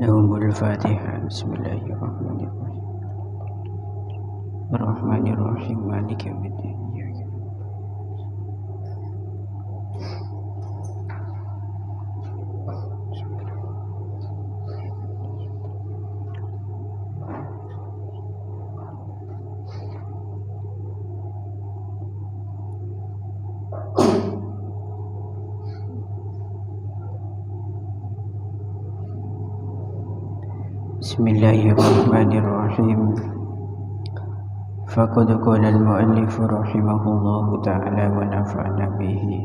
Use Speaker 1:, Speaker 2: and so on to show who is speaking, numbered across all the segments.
Speaker 1: Lahumul Fatihah. Bismillahirrahmanirrahim. Ar-Rahmanirrahim. Maliki yaumiddin. Bismillahirrahmanirrahim. Faqad qala al-mu'allif rahimahullahu ta'ala wa nafa'ana bihi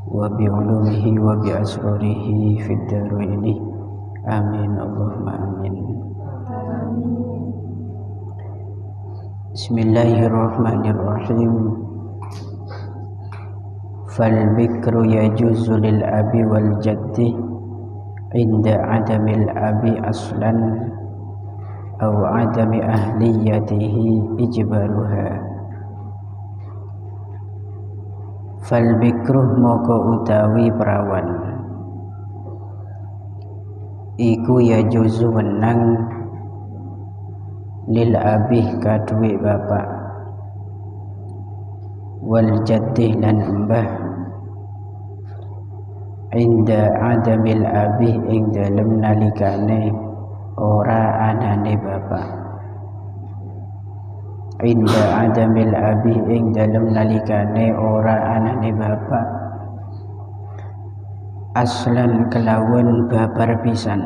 Speaker 1: wa bi'ulumihi wa bi'asrarihi fid dharaini. Amin Allahumma amin. Bismillahirrahmanirrahim. Fal bikru yajuzu lil abi wal jaddi inda adamil abi aslan aw adami ahliyatihi ijbaruha. Fal bikruh moko utawi perawan iku yajuzu wenang lil abih kaduwe bapak wal jaddih lan embah inda adamil abih ing dalem nalikane ora anane bapak. Inda adamil abih ing dalem nalikane ora anane bapak. Aslan kelawan babar pisan.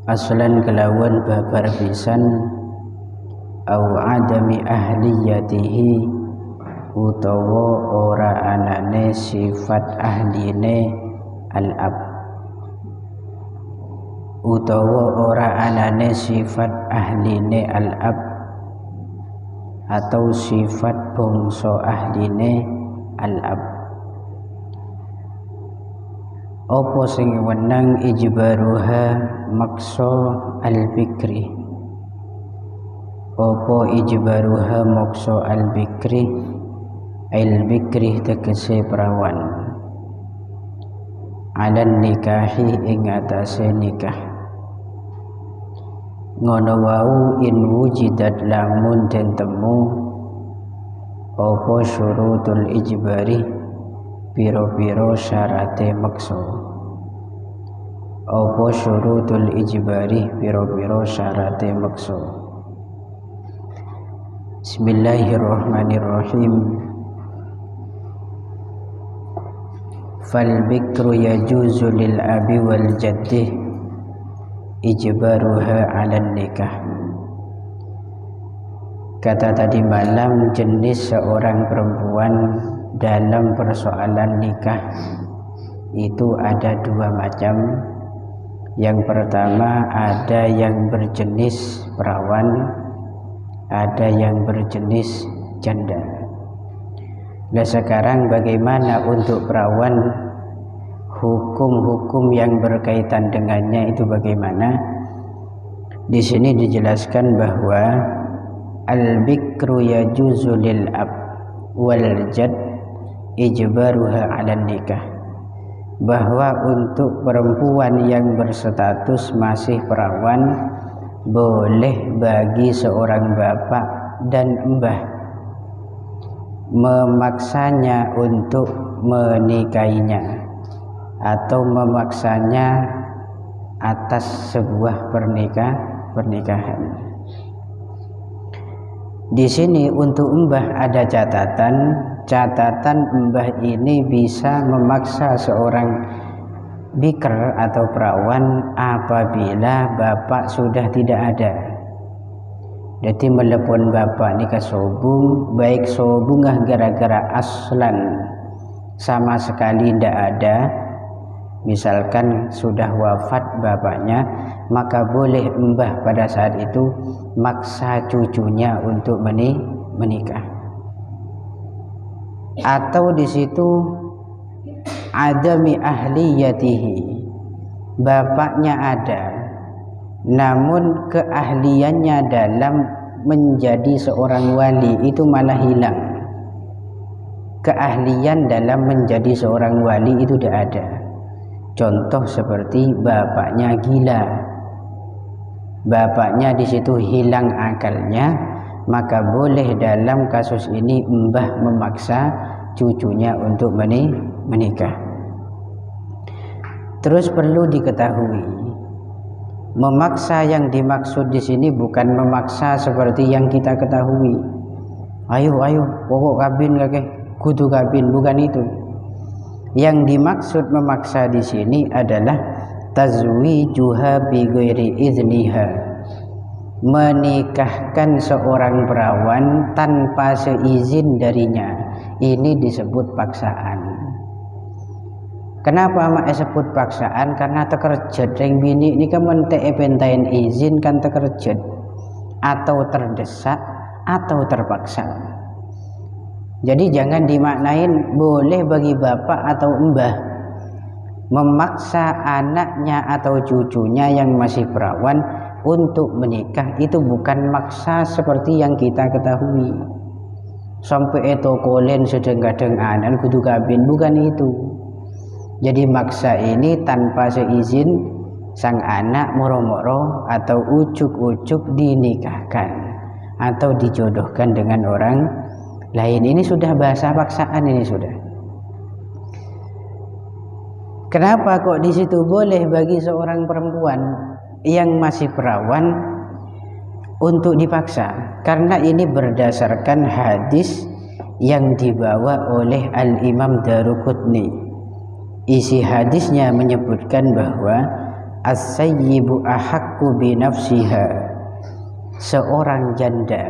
Speaker 1: Aslan kelawan babar pisan au adami ahliyatihi utawa ora anane sifat ahline al-ab, utawa ora anane sifat ahline al-ab atau sifat bangsa ahline al-ab. Apa sing wenang ijbaruha maksa al-bikri? Apa ijbaruha maksa al-bikri? Al-bikri tegese perawan alan nikahi ing atase nikah. Ngono wau in wujidat lamun den temu apa syurutul ijbari piro-piro syarate maksa. Apa syurutul ijbari piro-piro syarate maksa. Bismillahirrahmanirrahim. Fal bikru yajuzu lil abi wal jaddi ijbaruha 'alan nikah. Kata tadi malam, jenis seorang perempuan dalam persoalan nikah itu ada dua macam. Yang pertama, ada yang berjenis perawan, ada yang berjenis janda. Nah sekarang bagaimana untuk perawan, hukum-hukum yang berkaitan dengannya itu bagaimana? Di sini dijelaskan bahwa al-bikru yajuzu lil ab wal jad ijbaruha 'alan nikah. Bahwa untuk perempuan yang berstatus masih perawan boleh bagi seorang bapak dan embah memaksanya untuk menikahinya atau memaksanya atas sebuah pernikahan. Di sini untuk embah ada catatan embah ini bisa memaksa seorang bikr atau perawan apabila bapak sudah tidak ada. Jadi melepon bapak nikah sobung, baik sobungah gara-gara aslan sama sekali tidak ada, misalkan sudah wafat bapaknya, maka boleh embah pada saat itu maksa cucunya untuk menikah. Atau di situ adami ahliyatihi, bapaknya ada namun keahliannya dalam menjadi seorang wali itu malah hilang. Keahlian dalam menjadi seorang wali itu tidak ada. Contoh seperti bapaknya gila, bapaknya di situ hilang akalnya, maka boleh dalam kasus ini mbah memaksa cucunya untuk menikah. Terus perlu diketahui, memaksa yang dimaksud di sini bukan memaksa seperti yang kita ketahui. Ayo, pokok kabin kakek, kudu kabin, bukan itu. Yang dimaksud memaksa di sini adalah tazwijuha bi ghairi idzniha, menikahkan seorang perawan tanpa seizin darinya. Ini disebut paksaan. Kenapa mak disebut paksaan? Karena tekerjet ring bini ini kan mentek pentain izin kan tekerjet atau terdesak atau terpaksa. Jadi jangan dimaknain boleh bagi bapak atau mbah memaksa anaknya atau cucunya yang masih perawan untuk menikah. Itu bukan maksa seperti yang kita ketahui. Sampai itu kolen sedeng-kadeng anan kudu kabin, bukan itu. Jadi maksa ini tanpa seizin sang anak moro-moro atau ujuk-ujuk dinikahkan atau dijodohkan dengan orang lain. Ini sudah bahasa paksaan, ini sudah. Kenapa kok di situ boleh bagi seorang perempuan yang masih perawan untuk dipaksa? Karena ini berdasarkan hadis yang dibawa oleh Al-Imam Daruqutni. Isi hadisnya menyebutkan bahwa as-sayyibu ahaqqu bi nafsiha, seorang janda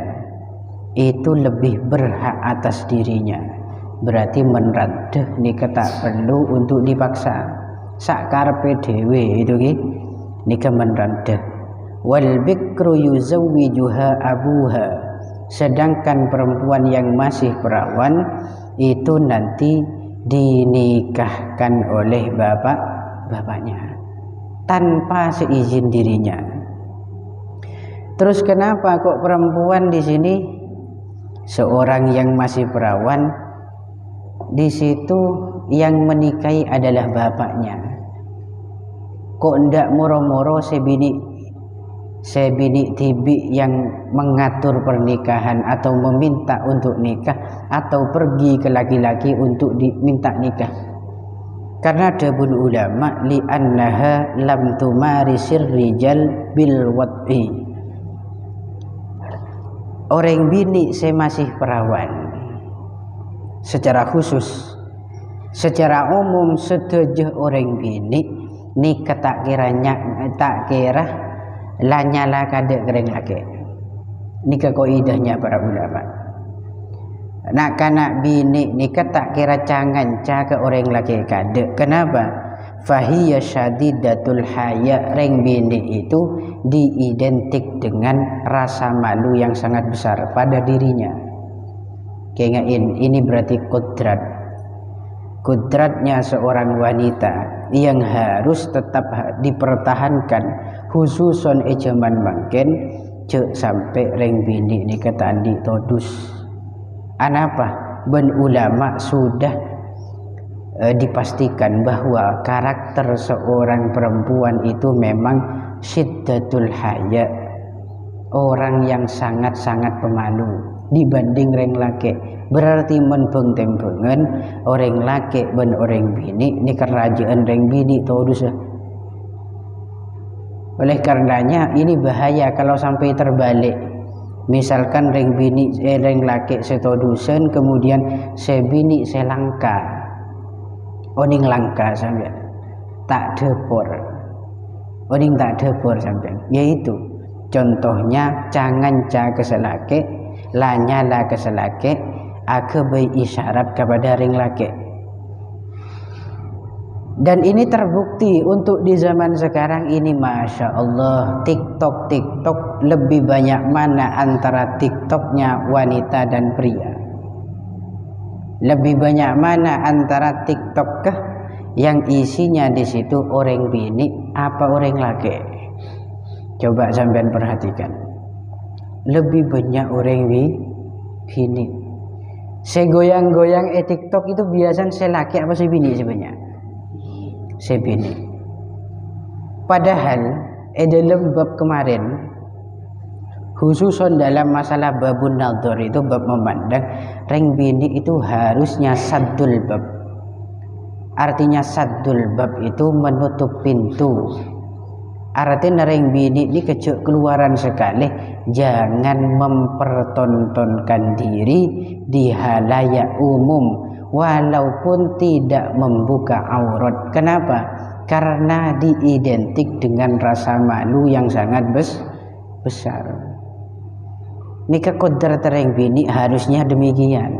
Speaker 1: itu lebih berhak atas dirinya. Berarti menradeh nikah tak perlu untuk dipaksa. Sakarepe dhewe itu ki nikah menradeh. Wal bikru yuzawwijuha abuha, sedangkan perempuan yang masih perawan itu nanti dinikahkan oleh bapaknya tanpa seizin dirinya. Terus kenapa kok perempuan di sini seorang yang masih perawan di situ yang menikahi adalah bapaknya? Kok ndak moro-moro sebini tibi yang mengatur pernikahan atau meminta untuk nikah atau pergi ke laki-laki untuk diminta nikah? Karena dabun ulama li annaha lam tumarisir rijal bil wad'i, orang bini saya masih perawan secara khusus, secara umum setuju orang bini nikah tak kira lanyala kadek kering laki. Nikah qaidahnya para ulama. Nak kanak bini nikah tak kira cangan ke orang laki kadek. Kenapa? Fahiya syadidatul haya, reng bini itu diidentik dengan rasa malu yang sangat besar pada dirinya. Kengain ini berarti kudratnya seorang wanita yang harus tetap dipertahankan, khususon zaman mangken cek sampai reng bini ni kata andi todus. Anapa? Ben ulama sudah dipastikan bahwa karakter seorang perempuan itu memang syiddatul haya, orang yang sangat-sangat pemalu dibanding reng laki. Berarti menbeng tembengan orang laki ben orang bini ni kerajaan reng bini todus. Oleh karenanya ini bahaya kalau sampai terbalik. Misalkan reng laki setodusen kemudian sebini selangka, oning langka sampai tak depor, oning tak depor sampai. Yaitu contohnya jangan keselake, lanyala keselake, akebai isyarat kepada reng laki. Dan ini terbukti untuk di zaman sekarang ini, Masya Allah, TikTok lebih banyak mana antara TikToknya wanita dan pria? Lebih banyak mana antara TikTokkah yang isinya di situ orang bini apa orang laki? Coba sampean perhatikan. Lebih banyak orang bini. Segoyang-goyang TikTok itu biasanya selaki apa sebini sebenarnya? Sebini. Padahal dalam bab kemarin, khususon dalam masalah babun nadhar itu, bab memandang, reng bini itu harusnya saddul bab. Artinya saddul bab itu menutup pintu. Artinya reng bini ini keluaran sekali, jangan mempertontonkan diri di halayak umum walaupun tidak membuka aurat. Kenapa? Karena diidentik dengan rasa malu yang sangat besar. Nikah kodar tereng bini harusnya demikian.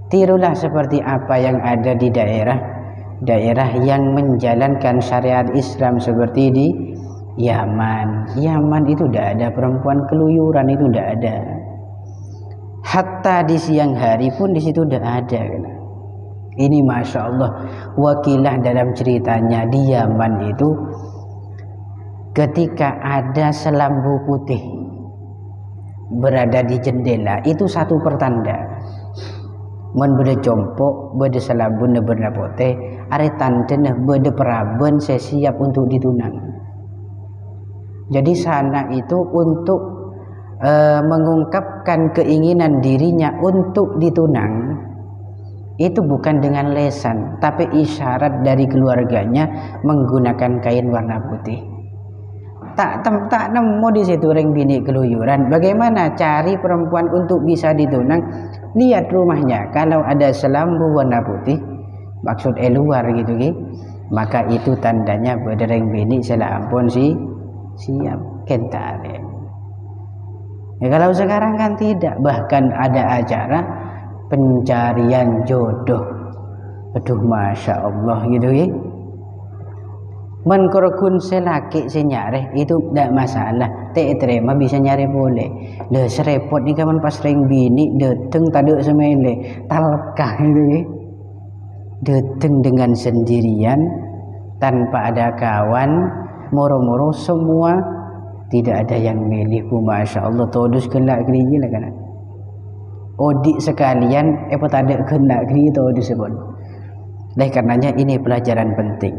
Speaker 1: Tirulah seperti apa yang ada di daerah yang menjalankan syariat Islam seperti di Yaman. Yaman itu tidak ada perempuan keluyuran, itu tidak ada. Hatta di siang hari pun di situ tidak ada. Ini masya Allah, wakilah dalam ceritanya di Yaman itu, ketika ada selambu putih berada di jendela, itu satu pertanda. Men bede compok, bede selambun, bede putih, are tanda bede peraban saya siap untuk ditunang. Jadi sana itu untuk mengungkapkan keinginan dirinya untuk ditunang, itu bukan dengan lesan, tapi isyarat dari keluarganya menggunakan kain warna putih. Tak nemu di situ reng bini keluyuran. Bagaimana cari perempuan untuk bisa ditunang? Lihat rumahnya, kalau ada selambu warna putih, maksud luar gitu maka itu tandanya berdereng bini selampun siap kentare. Ya, kalau sekarang kan tidak, bahkan ada acara pencarian jodoh. Aduh masya Allah gitu menkurkun selaki senyareh itu tidak masalah, terima bisa nyari boleh. Dah serepot ni kawan pas reng bini dateng taduk semele talkah gitu dateng dengan sendirian tanpa ada kawan, moro-moro semua tidak ada yang milihku. Masya Allah, todus kelak kerja lah kan. Odik sekalian ada kena kerja todus sebon. Oleh karenanya ini pelajaran penting,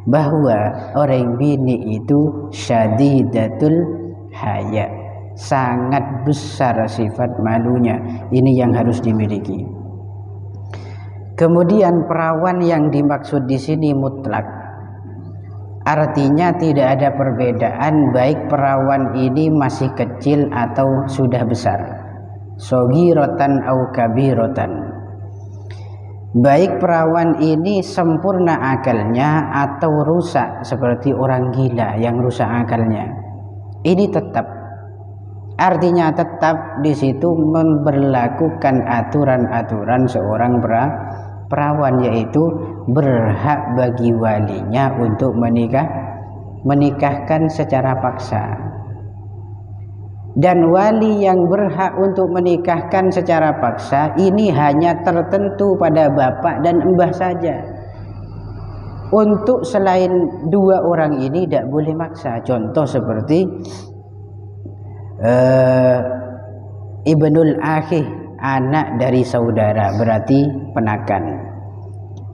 Speaker 1: bahwa orang bini itu syadidatul haya, sangat besar sifat malunya. Ini yang harus dimiliki. Kemudian perawan yang dimaksud di sini mutlak, artinya tidak ada perbedaan baik perawan ini masih kecil atau sudah besar, sogirotan au kabirotan. Baik perawan ini sempurna akalnya atau rusak seperti orang gila yang rusak akalnya, ini tetap, artinya tetap di situ memberlakukan aturan-aturan seorang perawan, yaitu berhak bagi walinya untuk menikahkan secara paksa. Dan wali yang berhak untuk menikahkan secara paksa ini hanya tertentu pada bapak dan embah saja. Untuk selain dua orang ini tidak boleh maksa. Contoh seperti ibnul akhi, anak dari saudara, berarti penakan,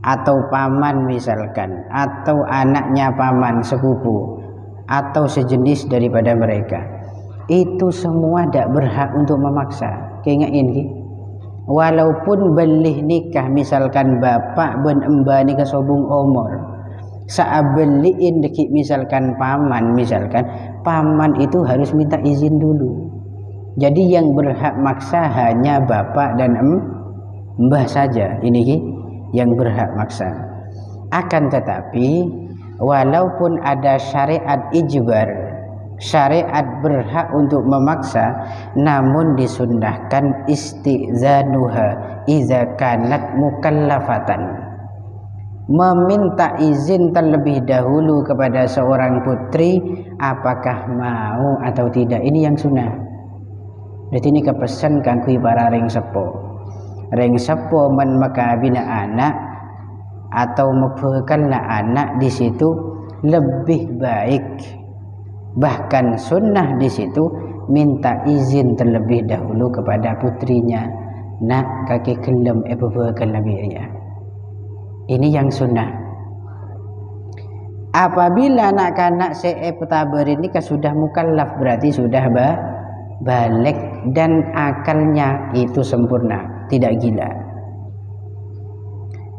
Speaker 1: atau paman misalkan, atau anaknya paman sepupu, atau sejenis daripada mereka. Itu semua tidak berhak untuk memaksa. Keingatin walaupun belih nikah, misalkan bapak ben embah nikah sobung umur, saat beliin dekik misalkan paman, misalkan paman itu harus minta izin dulu. Jadi yang berhak maksa hanya bapak dan embah saja. Ini yang berhak maksa. Akan tetapi walaupun ada syariat ijbar, syariat berhak untuk memaksa, namun disunnahkan istizanuha idza kanat mukallafatan, meminta izin terlebih dahulu kepada seorang putri apakah mau atau tidak. Ini yang sunnah. Jadi ini kepesan kangkui para ring sepo men makabina anak atau membekalna anak di situ lebih baik. Bahkan sunnah di situ minta izin terlebih dahulu kepada putrinya, nak kaki kelem beberkan labirnya. Ini yang sunnah. Apabila anak kanak se'eptabar ini sudah mukallaf, berarti sudah balik dan akalnya itu sempurna, tidak gila.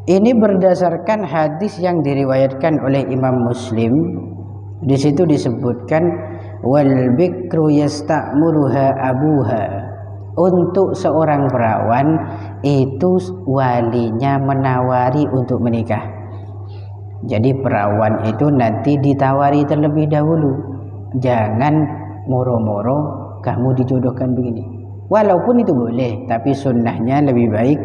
Speaker 1: Ini berdasarkan hadis yang diriwayatkan oleh Imam Muslim. Di situ disebutkan wal bikru yasta'muruha abuha. Untuk seorang perawan itu walinya menawari untuk menikah. Jadi perawan itu nanti ditawari terlebih dahulu. Jangan moro-moro kamu dijodohkan begini. Walaupun itu boleh, tapi sunnahnya lebih baik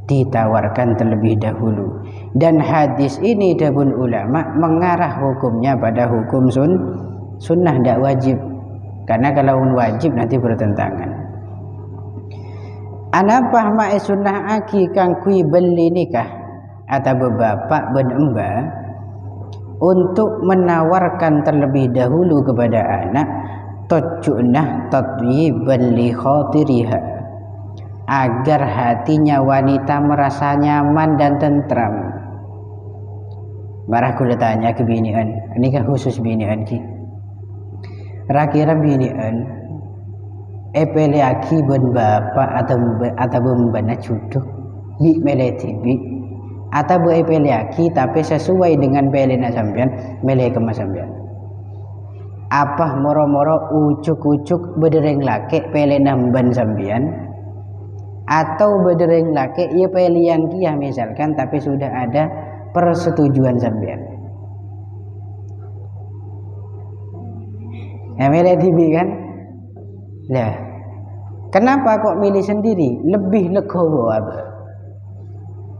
Speaker 1: ditawarkan terlebih dahulu. Dan hadis ini dabun ulama mengarah hukumnya pada hukum sunnah, tidak wajib. Karena kalau wajib nanti bertentangan. Anapah mae sunnah aki kang kui beli nikah atau bapak ben emba untuk menawarkan terlebih dahulu kepada anak tujunah tatyiban li khatiriha, agar hatinya wanita merasa nyaman dan tentram. Marah kula tanya ke binian, ini kan khusus binian ki. Rakira binian epele aki ben bapak atau ben bana jodoh bi meleti bi atau boleh pilih aki tapi sesuai dengan pelena sampean milih ke sampean. Apa moro-moro ucuk-ucuk bedereng laki pelena ban sampean, atau bedereng laki ia pilihan kia misalkan tapi sudah ada persetujuan sampean. Ya milih tibi kan? Lah, kenapa kok milih sendiri? Lebih legowo apa?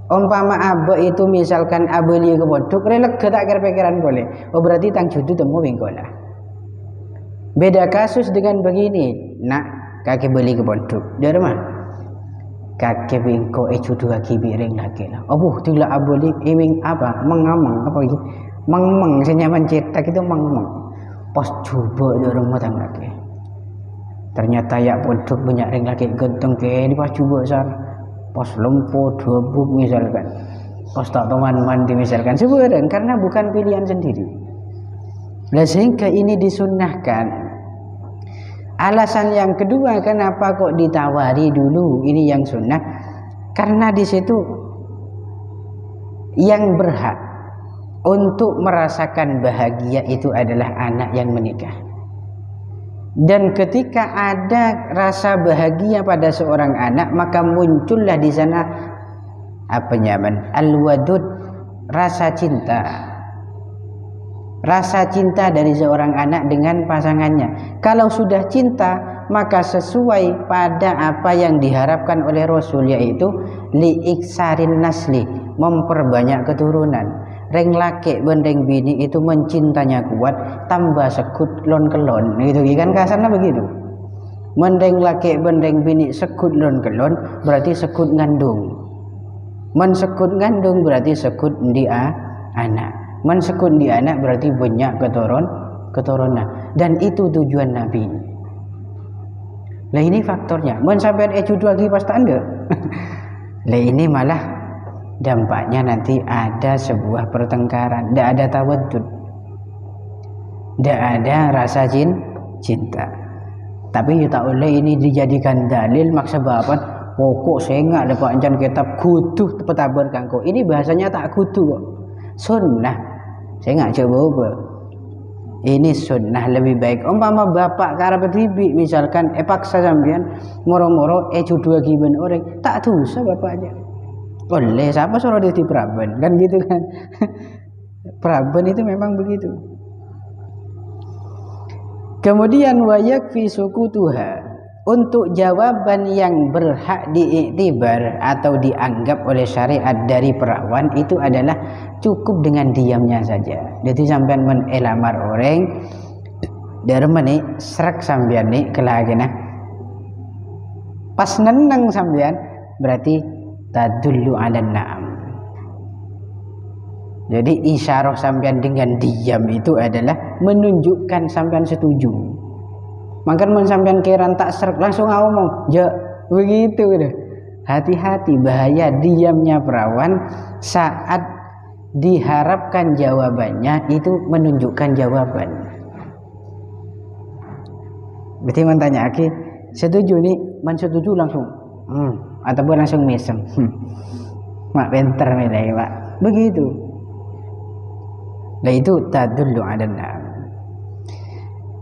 Speaker 1: Umpama abe itu misalkan abe li kebodok relek tak kira pikiran boleh. Oh berarti tang judu temu wingkola. Beda kasus dengan begini. Nak kakek beli kebodok. Di rumah. Kakek wingko judu lagi biring lagi lah. Oh tula abe li iming apa? Mengamang apa gitu. Mengmeng senyaman cetak itu mengmeng. Pas coba di rumah tang lagi. Ternyata ya bodok banyak ring lagi genteng ke di pas coba sar. Pas lempo dua buk misalkan, pas tak teman mandi misalkan, sebenarnya karena bukan pilihan sendiri. Nah, sehingga ini disunnahkan. Alasan yang kedua kenapa kok ditawari dulu ini yang sunnah, karena di situ yang berhak untuk merasakan bahagia itu adalah anak yang menikah. Dan ketika ada rasa bahagia pada seorang anak, maka muncullah di sana apa nyaman al-wadud, rasa cinta. Rasa cinta dari seorang anak dengan pasangannya. Kalau sudah cinta, maka sesuai pada apa yang diharapkan oleh Rasul, yaitu liiksarin nasli, memperbanyak keturunan. Reng laki bendeng bini itu mencintanya kuat, tambah sekut lon kelon, gitu kan kasarnya begitu. Mendeng laki bendeng bini sekut lon kelon berarti sekut ngandung. Men sekut ngandung berarti sekut di anak. Men sekut di anak berarti banyak keturunan. Dan itu tujuan Nabi. Lah ini faktornya. Men sampai ejud lagi pas tanda. Lah ini malah dampaknya nanti ada sebuah pertengkaran, tidak ada tawaddud, tidak ada rasa cinta. Tapi tak oleh ini dijadikan dalil maksa bapak pokok saya nggak ada panjang kitab kudu petabar kangko. Ini bahasanya tak kudu kok, sunnah. Saya nggak coba. Ini sunnah lebih baik. Umpama bapak karena bibi misalkan paksa sampean moro-moro judul giben orang tak dosa bapaknya. Boleh, siapa suruh dia di Praben kan gitu kan. Praben itu memang begitu. Kemudian wayakfi sukutuha, untuk jawaban yang berhak diiktibar atau dianggap oleh syariat dari perawan itu adalah cukup dengan diamnya saja. Jadi sampean menelamar orang dari mana serak sampean nih kelagena pas neneng sampean berarti tadullu ala na'am. Jadi isyarah sampean dengan diam itu adalah menunjukkan sampean setuju. Maka mun sampean kiran tak serak langsung ngomong, "Ya, begitu deh." Hati-hati bahaya diamnya perawan saat diharapkan jawabannya itu menunjukkan jawaban. Berarti mentanya aki setuju nih, setuju langsung ataupun langsung mesem. Mak pinter milih Pak. Begitu. Nah itu tadullu 'alan na'am.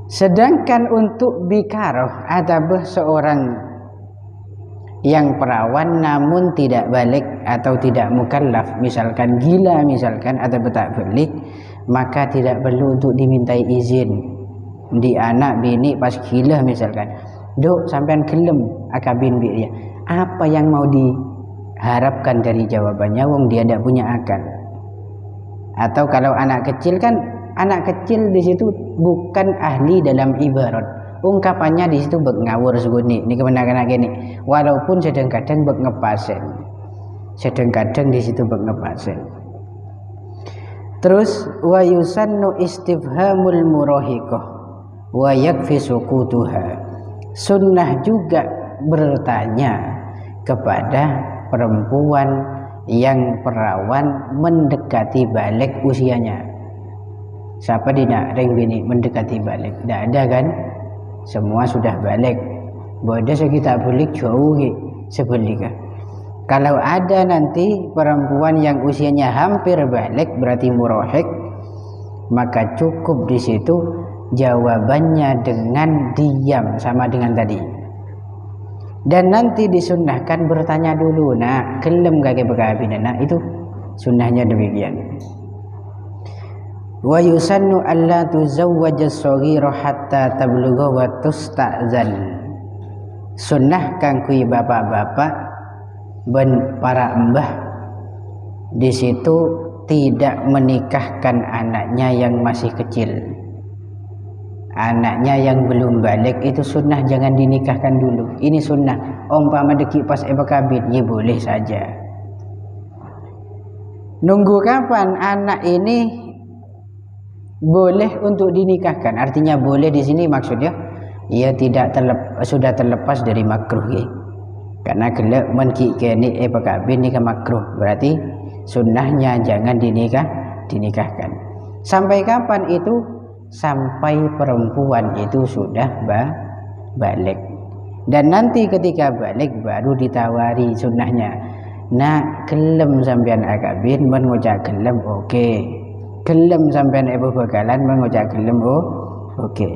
Speaker 1: Sedangkan untuk bikaroh atau seorang yang perawan namun tidak balik atau tidak mukallaf, misalkan gila misalkan atau tak balik, maka tidak perlu untuk dimintai izin. Di anak bini pas gila misalkan, dok sampean gelem akabin dia, apa yang mau diharapkan dari jawabannya wong dia tidak punya akal. Atau kalau anak kecil kan, anak kecil di situ bukan ahli dalam ibarat, ungkapannya di situ bek ngawur seguni ini kebenaran gini, walaupun kadang-kadang bek ngepasen, kadang-kadang di situ bek ngepasen. Terus wa yusannu istifhamul murahiqah wa yakfi sukutuha. Sunnah juga bertanya kepada perempuan yang perawan mendekati balik usianya. Siapa tidak ring bini mendekati balik? Tidak ada kan? Semua sudah balik. Bodoh sekitar balik jauh sebelikah. Kalau ada nanti perempuan yang usianya hampir balik berarti murahiq, maka cukup di situ jawabannya dengan diam sama dengan tadi. Dan nanti disunnahkan bertanya dulu, nak gelem gak kebekabin, nak itu sunnahnya demikian. Wa yusannu alla tuzawwaja as-saghira hatta tablugha wa tusta'zan. Sunnah kang kui bapak-bapak ben para embah di situ tidak menikahkan anaknya yang masih kecil. Anaknya yang belum balik itu sunnah jangan dinikahkan dulu. Ini sunnah. Umpama deki pas kabin, ya boleh saja. Nunggu kapan anak ini boleh untuk dinikahkan? Artinya boleh di sini maksudnya ia tidak sudah terlepas dari makruh ya. Karena gelek menki kene kabin nikah makruh. Berarti sunnahnya jangan dinikahkan. Sampai kapan itu? Sampai perempuan itu sudah balik. Dan nanti ketika balik baru ditawari sunnahnya. Nak gelem sampean akabin men ngojak gelem oke. Gelem sampean ibu bekalan men ngojak gelem oke.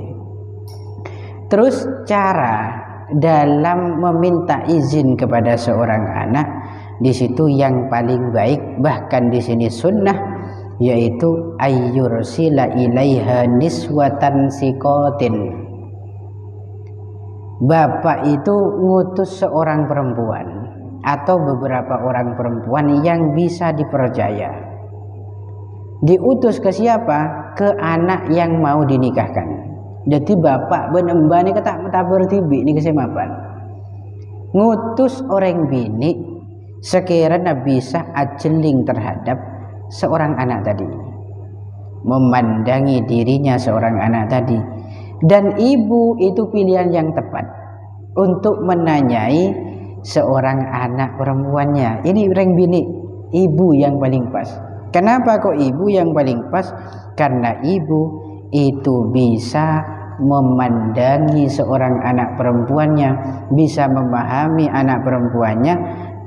Speaker 1: Terus cara dalam meminta izin kepada seorang anak di situ yang paling baik, bahkan di sini sunnah, yaitu ayyursila ilaiha niswatan sikotin. Bapak itu ngutus seorang perempuan atau beberapa orang perempuan yang bisa dipercaya. Diutus ke siapa? Ke anak yang mau dinikahkan. Jadi bapak benemba ini tak bertibi ini kesemapan. Ngutus orang bini sekiranya bisa ajeling terhadap seorang anak tadi, memandangi dirinya seorang anak tadi, dan ibu itu pilihan yang tepat untuk menanyai seorang anak perempuannya. Ini orang bini, ibu yang paling pas. Kenapa kok ibu yang paling pas? Karena ibu itu bisa memandangi seorang anak perempuannya, bisa memahami anak perempuannya,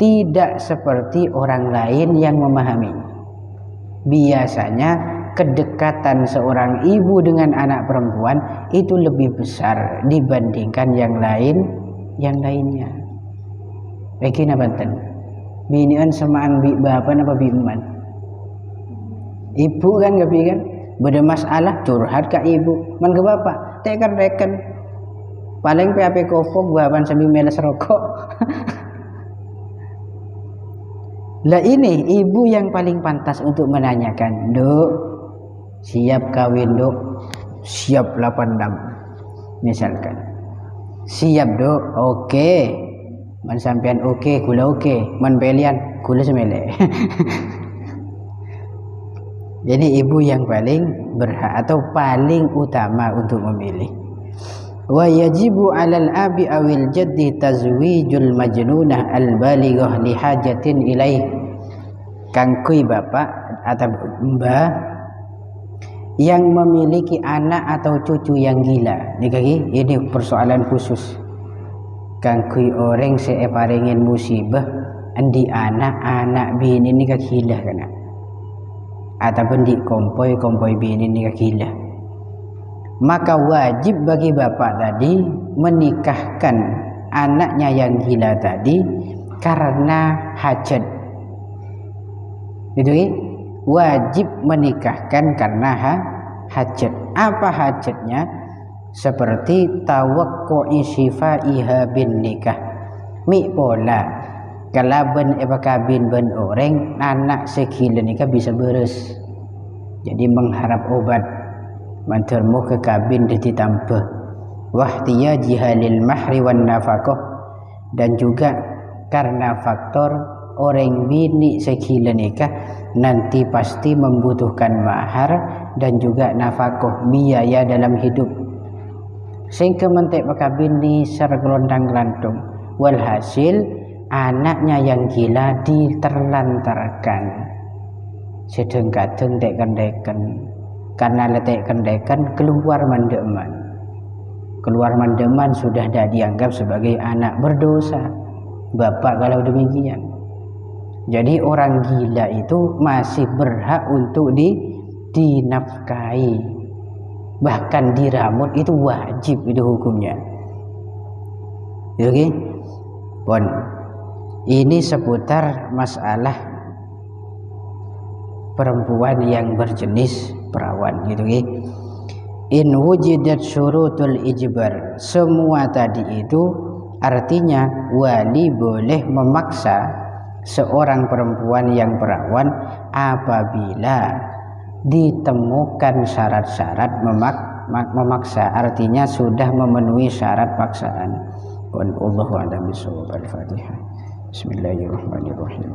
Speaker 1: tidak seperti orang lain yang memahami. Biasanya kedekatan seorang ibu dengan anak perempuan itu lebih besar dibandingkan yang lainnya. Begini banten. Binian semaan bi bapak apa bi eman. Ibu kan gak kan? Beda masalah curhat ke ibu, man ke bapak, tekan. Paling PHP kofok bapak sambil meles rokok. Lah ini ibu yang paling pantas untuk menanyakan, Dok, siap kawin Dok? Siap 86 misalkan. Siap Dok? Oke. Man sampean oke, kula oke. Man pelian, kula semele. Jadi ibu yang paling berhak atau paling utama untuk memilih. Wa yajibu 'alal abi awil jaddi tazwijul majnunah al balighah li hajatin ilaih. Kang kui bapak atau mbah yang memiliki anak atau cucu yang gila. Ini persoalan khusus. Kangkui orang separingin musibah andi anak bini ni gila kana. Ataupun di kompoi bini ni gila. Maka wajib bagi bapak tadi menikahkan anaknya yang gila tadi karena hajat. Itu wajib menikahkan karena hajat. Apa hajatnya? Seperti tawakku'i syifaiha bin nikah. Mi pola kalaban kabin ben orang anak sekila nikah bisa beres. Jadi mengharap obat mantermu ke kabin ditambah wahtiyajiha lil mahri wan nafaqah, dan juga karena faktor orang bini sekila nikah nanti pasti membutuhkan mahar dan juga nafkah biaya dalam hidup. Sehingga mentek pakabin ni secara gelondang-gelantung. Walhasil anaknya yang gila diterlantarkan. Sedeng-kadeng dek-dekan. Karena letek kendekan keluar mandeman sudah dah dianggap sebagai anak berdosa. Bapak kalau demikian. Jadi orang gila itu masih berhak untuk dinafkahi, bahkan diramut itu wajib, itu hukumnya. Oke, pon. Ini seputar masalah perempuan yang berjenis perawan, gitu kan? In wujidat syurutul ijbar, semua tadi itu artinya wali boleh memaksa seorang perempuan yang perawan apabila ditemukan syarat-syarat memaksa, artinya sudah memenuhi syarat paksaan. Wallahu a'lam bishawab. Al-Fatihah. Bismillahirrahmanirrahim.